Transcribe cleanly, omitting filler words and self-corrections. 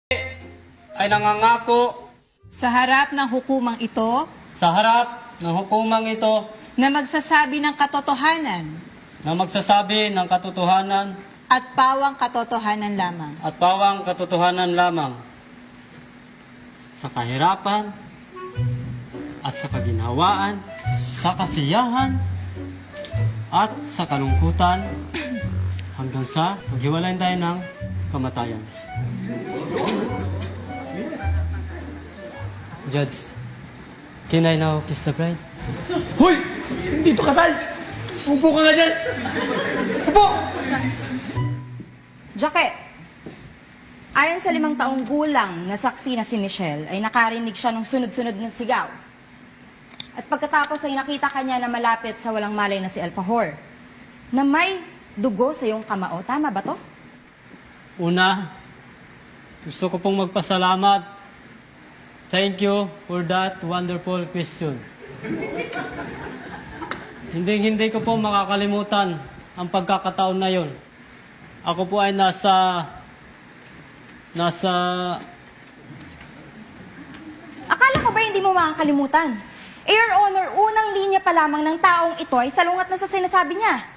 ay nangangako sa harap ng hukumang ito sa harap ng hukumang ito na magsasabi ng katotohanan na magsasabi ng katotohanan at pawang katotohanan lamang. at pawang katotohanan lamang sa kahirapan at sa kaginhawaan, sa kasiyahan at sa kalungkutan hanggang sa maghiwalayan tayo ng kamatayan. Judge, can I now kiss the bride? Hoy! Dito kasal! Upo ka nga dyan! Upo! Jacque, ayon sa 5 taong gulang na saksi na si Michelle, ay nakarinig siya ng sunod-sunod ng sigaw. At pagkatapos ay nakita kanya na malapit sa walang malay na si Alfajor, na may dugo sa iyong kamao. Tama ba to? Una, gusto ko pong magpasalamat. Thank you for that wonderful question. Hindi ko po makakalimutan ang pagkakataon na yon. Ako po ay nasa... Akala ko ba hindi mo makakalimutan? Eh, Your Honor, unang linya pa lamang ng taong ito ay salungat na sa sinasabi niya.